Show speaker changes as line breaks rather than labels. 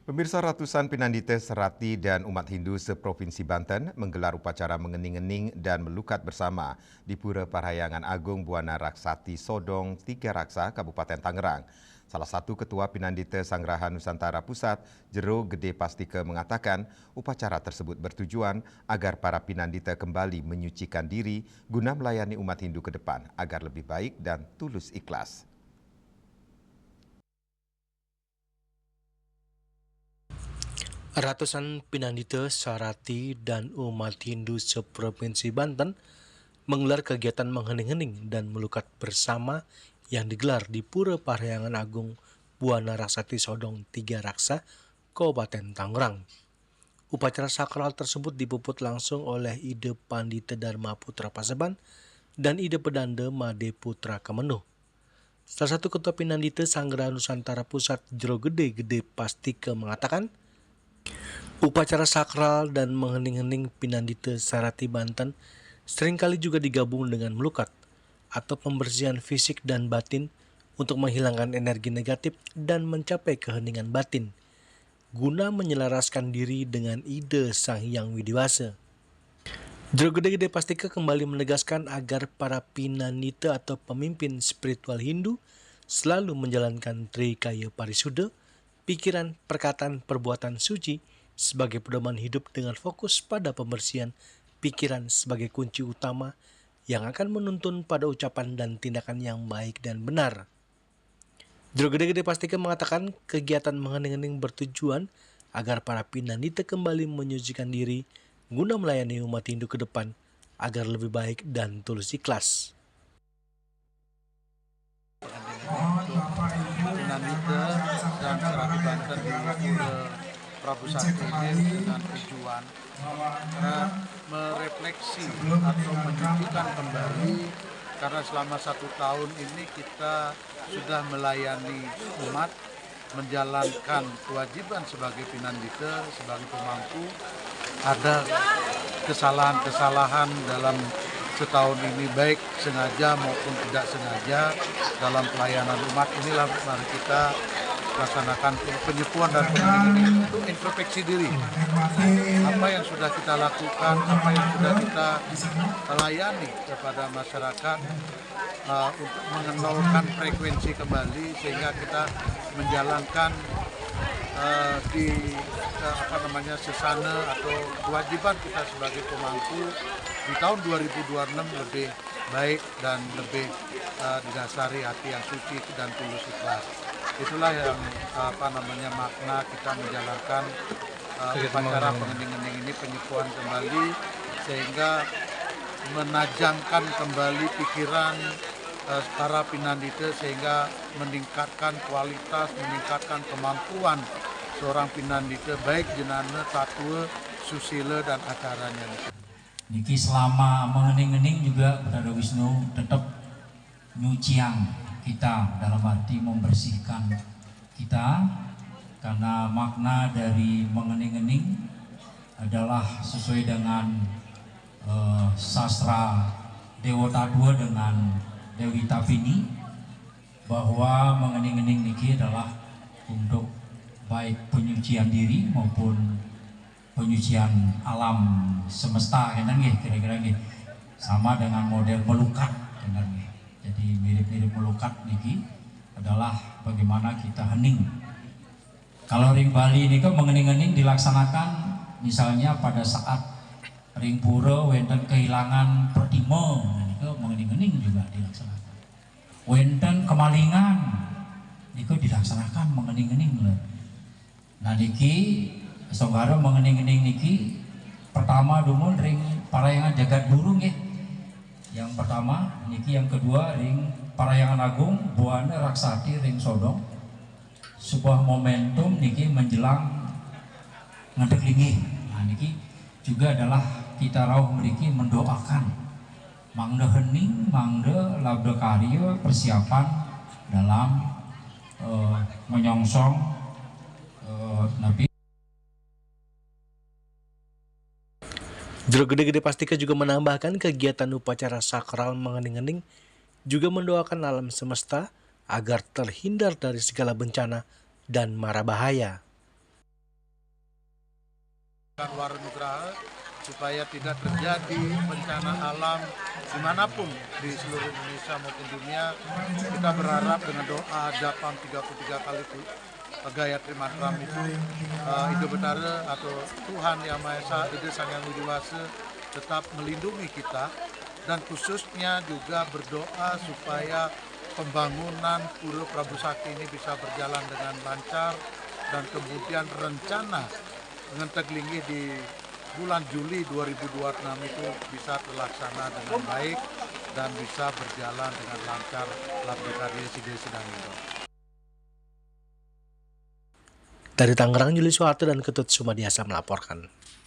Pemirsa, ratusan Pinandita Serati dan umat Hindu seprovinsi Banten menggelar upacara mengening-ening dan melukat bersama di Pura Parahyangan Agung Buana Raksati Sodong, Tiga Raksa, Kabupaten Tangerang. Salah satu Ketua Pinandita Sanggerahan Nusantara Pusat, Jero Gede Pastike, mengatakan upacara tersebut bertujuan agar para Pinandita kembali menyucikan diri guna melayani umat Hindu ke depan agar lebih baik dan tulus ikhlas.
Ratusan Pinandita Sarati dan umat Hindu seprovinsi Banten menggelar kegiatan menghening-hening dan melukat bersama yang digelar di Pura Parahyangan Agung Buana Raksati Sodong, Tiga Raksa, Kabupaten Tangerang. Upacara sakral tersebut dipuput langsung oleh Ide Pandita Dharma Putra Paseban dan Ide Pedanda Made Putra Kemenuh. Salah satu Ketua Pinandita Sanggerahan Nusantara Pusat, Jero Gede Pastike, mengatakan upacara sakral dan menghening-hening Pinandita Sarati Banten seringkali juga digabung dengan melukat atau pembersihan fisik dan batin untuk menghilangkan energi negatif dan mencapai keheningan batin, guna menyelaraskan diri dengan ide Sang Hyang Widiwasa. Jero Gede Pastike kembali menegaskan agar para Pinandita atau pemimpin spiritual Hindu selalu menjalankan Trikaya Parisuddha, pikiran, perkataan, perbuatan suci sebagai pedoman hidup dengan fokus pada pembersihan pikiran sebagai kunci utama yang akan menuntun pada ucapan dan tindakan yang baik dan benar. Jero Gede Pastike mengatakan kegiatan menghening-hening bertujuan agar para Pinandita kembali menyucikan diri guna melayani umat Hindu ke depan agar lebih baik dan tulus ikhlas.
Pinandita dan Serati Banten di Pura Prabu Sakti ini dengan tujuan merefleksi atau menyucikan kembali, karena selama 1 tahun ini kita sudah melayani umat, menjalankan kewajiban sebagai Pinandita, sebagai pemangku. Ada kesalahan-kesalahan dalam setahun ini, baik sengaja maupun tidak sengaja dalam pelayanan umat. Inilah mari kita laksanakan penyepuan dan pengeningan untuk introspeksi diri. Apa yang sudah kita lakukan, apa yang sudah kita layani kepada masyarakat, untuk mengenalkan frekuensi kembali sehingga kita menjalankan sesana atau kewajiban kita sebagai pemangku di tahun 2026 lebih baik dan lebih didasari hati yang suci dan tulus ikhlas. Itulah yang makna kita menjalankan upacara pengening-ening ini, penyepuan kembali sehingga menajamkan kembali pikiran para Pinandita sehingga meningkatkan kualitas, meningkatkan kemampuan seorang Pinandita baik jenana, tatua, susila dan acaranya.
Niki selama mengening-ening juga Brother Wisnu tetap nyucian kita, dalam arti membersihkan kita, karena makna dari mengening-ening adalah sesuai dengan sastra Dewata II dengan Dewi Tafini, bahwa mengening-ening niki adalah untuk baik penyucian diri maupun penyucian alam semesta, kira-kira sama dengan model melukat, jadi mirip-mirip melukat niki adalah bagaimana kita hening. Kalau ring Bali ini kan mengening-ening dilaksanakan misalnya pada saat ring pura wenten kehilangan pertimo, itu mengening-ening juga dilaksanakan. Wenten kemalingan itu dilaksanakan mengening-ening. Nah niki songgara mengening-ening niki pertama dumun ring Parahyangan Jagat Burung ya. Yang pertama niki, yang kedua ring Parahyangan Agung Buana Raksati ring Sodong. Sebuah momentum niki menjelang ngedek linggih. Nah niki juga adalah kita rauh mriki mendoakan mangda hening, mangda labda karya persiapan dalam menyongsong Nabi.
Jero Gede Pastike juga menambahkan kegiatan upacara sakral mengening-ening juga mendoakan alam semesta agar terhindar dari segala bencana dan mara bahaya.
Waranugraha supaya tidak terjadi bencana alam dimanapun di seluruh Indonesia maupun dunia. Kita berharap dengan doa Japam 33 kali Gayatri Mantram itu Ido Betara atau Tuhan Yang Maha Esa, Ide Sang Yang Widiwasa tetap melindungi kita, dan khususnya juga berdoa supaya pembangunan Pura Prabu Sakti ini bisa berjalan dengan lancar, dan kemudian rencana dengan Teglinggi di bulan Juli 2026 itu bisa terlaksana dengan baik dan bisa berjalan dengan lancar labdi karya Sidesi dan Indo.
Dari Tangerang, Juli Soeharto dan Ketut Sumadiasa melaporkan.